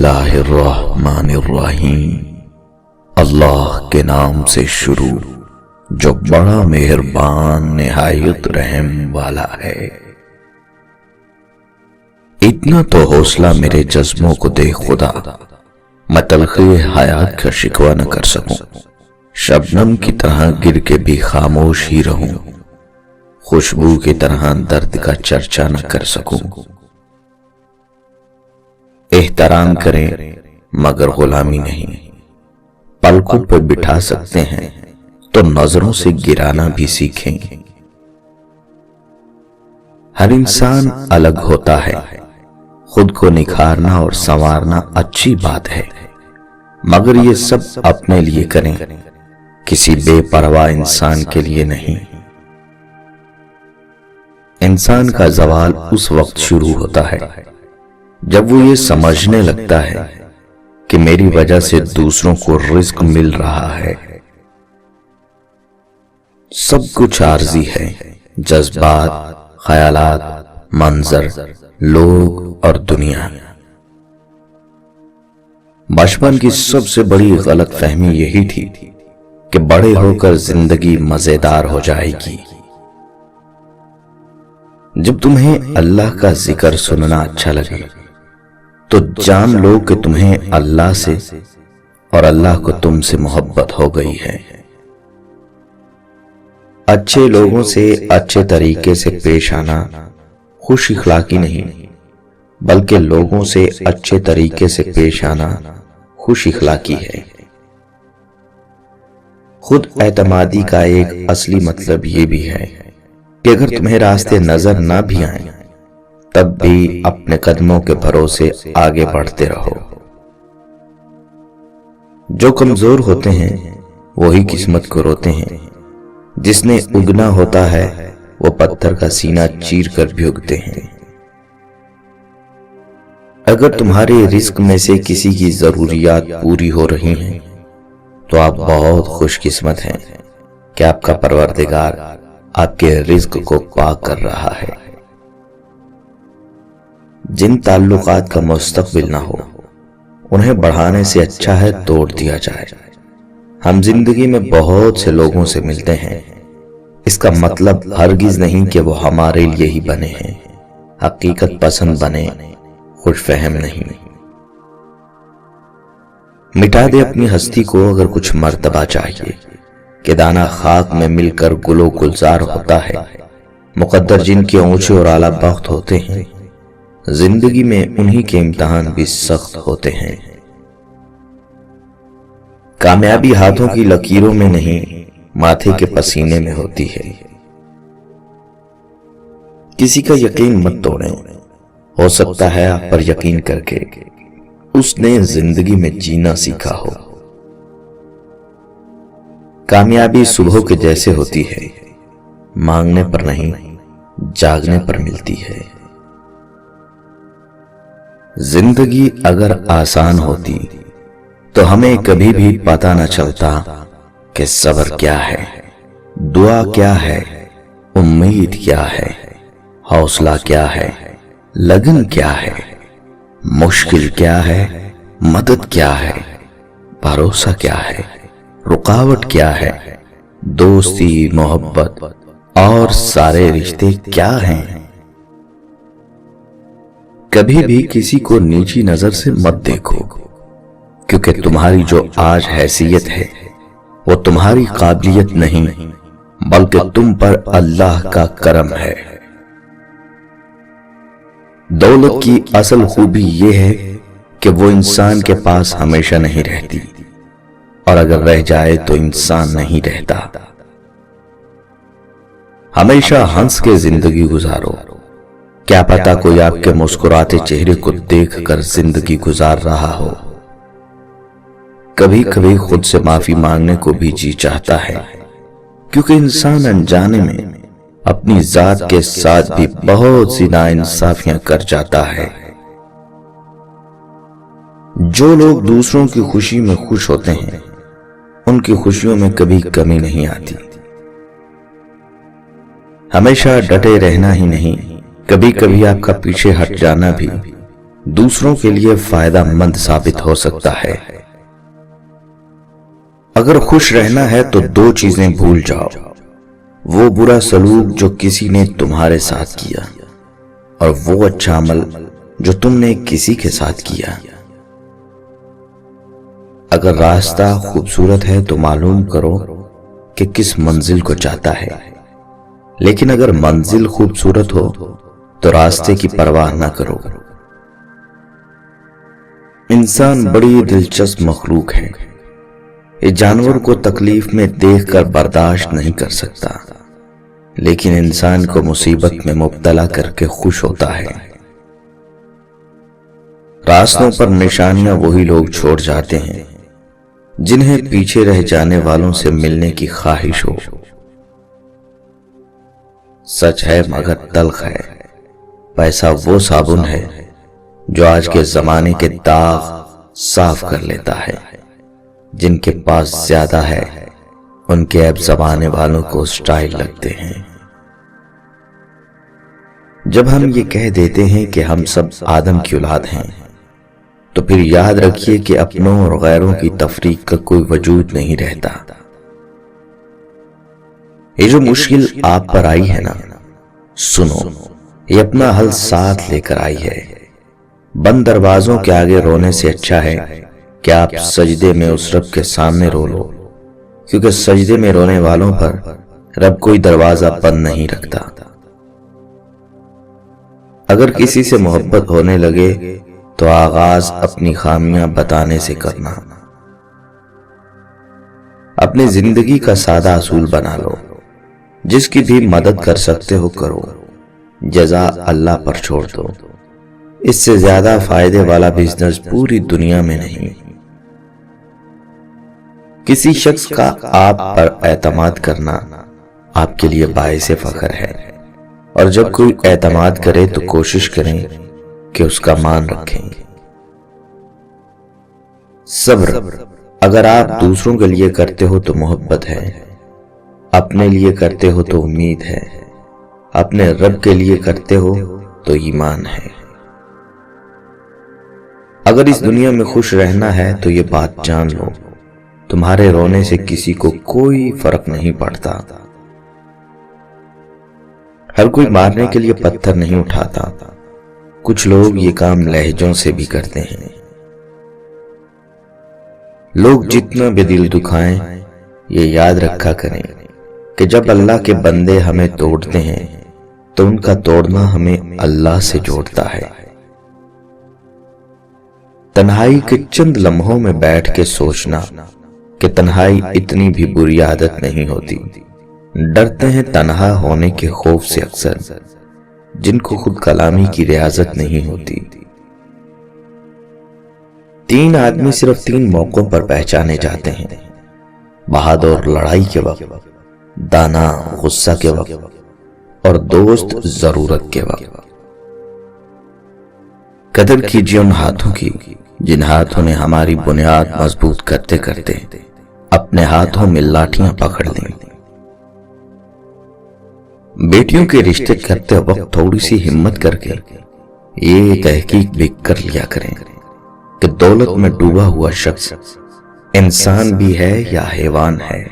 اللہ الرحمن الرحیم، اللہ کے نام سے شروع جو بڑا مہربان نہایت رحم والا ہے۔ اتنا تو حوصلہ میرے جذبوں کو دے خدا، میں تلخی حیات کا شکوہ نہ کر سکوں، شبنم کی طرح گر کے بھی خاموش ہی رہوں، خوشبو کی طرح درد کا چرچا نہ کر سکوں۔ احترام کریں مگر غلامی نہیں، پلکوں پہ بٹھا سکتے ہیں تو نظروں سے گرانا بھی سیکھیں۔ ہر انسان الگ ہوتا ہے، خود کو نکھارنا اور سنوارنا اچھی بات ہے، مگر یہ سب اپنے لیے کریں، کسی بے پرواہ انسان کے لیے نہیں۔ انسان کا زوال اس وقت شروع ہوتا ہے جب وہ یہ سمجھنے لگتا ہے کہ میری وجہ سے دوسروں کو رزق مل رہا ہے۔ سب کچھ عارضی ہے، جذبات، خیالات، منظر، لوگ اور دنیا۔ بچپن کی سب سے بڑی غلط فہمی یہی تھی کہ بڑے ہو کر زندگی مزیدار ہو جائے گی۔ جب تمہیں اللہ کا ذکر سننا اچھا لگے تو جان لو کہ تمہیں اللہ سے اور اللہ کو تم سے محبت ہو گئی ہے۔ اچھے لوگوں سے اچھے طریقے سے پیش آنا خوش اخلاقی نہیں، بلکہ لوگوں سے اچھے طریقے سے پیش آنا خوش اخلاقی ہے۔ خود اعتمادی کا ایک اصلی مطلب یہ بھی ہے کہ اگر تمہیں راستے نظر نہ بھی آئیں تب بھی اپنے قدموں کے بھروسے آگے بڑھتے رہو۔ جو کمزور ہوتے ہیں وہی قسمت کو روتے ہیں، جس نے اگنا ہوتا ہے وہ پتھر کا سینہ چیر کر بھی اگتے ہیں۔ اگر تمہارے رزق میں سے کسی کی ضروریات پوری ہو رہی ہیں تو آپ بہت خوش قسمت ہیں کہ آپ کا پروردگار آپ کے رزق کو پاک کر رہا ہے۔ جن تعلقات کا مستقبل نہ ہو انہیں بڑھانے سے اچھا ہے توڑ دیا جائے۔ ہم زندگی میں بہت سے لوگوں سے ملتے ہیں، اس کا مطلب ہرگز نہیں کہ وہ ہمارے لیے ہی بنے ہیں۔ حقیقت پسند بنے، خوش فہم نہیں۔ مٹا دے اپنی ہستی کو اگر کچھ مرتبہ چاہیے کہ دانہ خاک میں مل کر گل و گلزار ہوتا ہے۔ مقدر جن کے اونچے اور اعلیٰ بخت ہوتے ہیں، زندگی میں انہی کے امتحان بھی سخت ہوتے ہیں۔ کامیابی ہاتھوں کی لکیروں میں نہیں، ماتھے کے پسینے میں ہوتی ہے۔ کسی کا یقین مت توڑیں، ہو سکتا ہے آپ پر یقین کر کے اس نے زندگی میں جینا سیکھا ہو۔ کامیابی صبح کے جیسے ہوتی ہے، مانگنے پر نہیں جاگنے پر ملتی ہے۔ زندگی اگر آسان ہوتی تو ہمیں کبھی بھی پتہ نہ چلتا کہ صبر کیا ہے، دعا کیا ہے، امید کیا ہے، حوصلہ کیا ہے، لگن کیا ہے، مشکل کیا ہے، مدد کیا ہے، بھروسہ کیا ہے، رکاوٹ کیا ہے، دوستی، محبت اور سارے رشتے کیا ہیں۔ کبھی بھی کسی کو نیچی نظر سے مت دیکھو، کیونکہ تمہاری جو آج حیثیت ہے وہ تمہاری قابلیت نہیں بلکہ تم پر اللہ کا کرم ہے۔ دولت کی اصل خوبی یہ ہے کہ وہ انسان کے پاس ہمیشہ نہیں رہتی، اور اگر رہ جائے تو انسان نہیں رہتا۔ ہمیشہ ہنس کے زندگی گزارو، کیا پتا کوئی آپ کے مسکراتے چہرے کو دیکھ کر زندگی گزار رہا ہو۔ کبھی کبھی خود سے معافی مانگنے کو بھی جی چاہتا ہے، کیونکہ انسان انجانے میں اپنی ذات کے ساتھ بھی بہت سی ناانصافیاں کر جاتا ہے۔ جو لوگ دوسروں کی خوشی میں خوش ہوتے ہیں ان کی خوشیوں میں کبھی کمی نہیں آتی۔ ہمیشہ ڈٹے رہنا ہی نہیں، کبھی کبھی آپ کا پیچھے ہٹ جانا بھی دوسروں کے لیے فائدہ مند ثابت ہو سکتا ہے۔ اگر خوش رہنا ہے تو دو چیزیں بھول جاؤ، وہ برا سلوک جو کسی نے تمہارے ساتھ کیا، اور وہ اچھا عمل جو تم نے کسی کے ساتھ کیا۔ اگر راستہ خوبصورت ہے تو معلوم کرو کہ کس منزل کو چاہتا ہے، لیکن اگر منزل خوبصورت ہو تو راستے کی پرواہ نہ کرو۔ انسان بڑی دلچسپ مخلوق ہے، یہ جانور کو تکلیف میں دیکھ کر برداشت نہیں کر سکتا، لیکن انسان کو مصیبت میں مبتلا کر کے خوش ہوتا ہے۔ راستوں پر نشانیاں وہی لوگ چھوڑ جاتے ہیں جنہیں پیچھے رہ جانے والوں سے ملنے کی خواہش ہو۔ سچ ہے مگر تلخ ہے، پیسہ وہ صابن ہے جو آج کے زمانے کے داغ صاف کر لیتا ہے۔ جن کے پاس زیادہ ہے ان کے عیب زبانے والوں کو سٹائل لگتے ہیں۔ جب ہم یہ کہہ دیتے ہیں کہ ہم سب آدم کی اولاد ہیں تو پھر یاد رکھیے کہ اپنوں اور غیروں کی تفریق کا کوئی وجود نہیں رہتا۔ یہ جو مشکل آپ پر آئی ہے نا، سنو، یہ اپنا حل ساتھ لے کر آئی ہے۔ بند دروازوں کے آگے رونے سے اچھا ہے کہ آپ سجدے میں اس رب کے سامنے رو لو، کیونکہ سجدے میں رونے والوں پر رب کوئی دروازہ بند نہیں رکھتا۔ اگر کسی سے محبت ہونے لگے تو آغاز اپنی خامیاں بتانے سے کرنا۔ اپنی زندگی کا سادہ اصول بنا لو، جس کی بھی مدد کر سکتے ہو کرو، جزا اللہ پر چھوڑ دو۔ اس سے زیادہ فائدے والا بزنس پوری دنیا میں نہیں۔ کسی شخص کا آپ پر اعتماد کرنا آپ کے لیے باعث فخر ہے، اور جب کوئی اعتماد کرے تو کوشش کریں کہ اس کا مان رکھیں۔ صبر، اگر آپ دوسروں کے لیے کرتے ہو تو محبت ہے، اپنے لیے کرتے ہو تو امید ہے، اپنے رب کے لیے کرتے ہو تو ایمان ہے۔ اگر اس دنیا میں خوش رہنا ہے تو یہ بات جان لو، تمہارے رونے سے کسی کو کوئی فرق نہیں پڑتا۔ ہر کوئی مارنے کے لیے پتھر نہیں اٹھاتا، کچھ لوگ یہ کام لہجوں سے بھی کرتے ہیں۔ لوگ جتنا بھی دل دکھائیں، یہ یاد رکھا کریں کہ جب اللہ کے بندے ہمیں توڑتے ہیں تو ان کا توڑنا ہمیں اللہ سے جوڑتا ہے۔ تنہائی کے چند لمحوں میں بیٹھ کے سوچنا کہ تنہائی اتنی بھی بری عادت نہیں ہوتی۔ ڈرتے ہیں تنہا ہونے کے خوف سے اکثر، جن کو خود کلامی کی ریاضت نہیں ہوتی۔ 3 آدمی صرف 3 موقعوں پر پہچانے جاتے ہیں: بہادر لڑائی کے وقت، دانا غصہ کے وقت، اور دوست ضرورت کے وقت۔ قدر کیجیے ان ہاتھوں کی جن ہاتھوں نے ہماری بنیاد مضبوط کرتے کرتے اپنے ہاتھوں میں لاٹھیاں پکڑ لیں۔ بیٹیوں کے رشتے کرتے وقت تھوڑی سی ہمت کر کے یہ تحقیق بھی کر لیا کریں کہ دولت میں ڈوبا ہوا شخص انسان بھی ہے یا حیوان ہے۔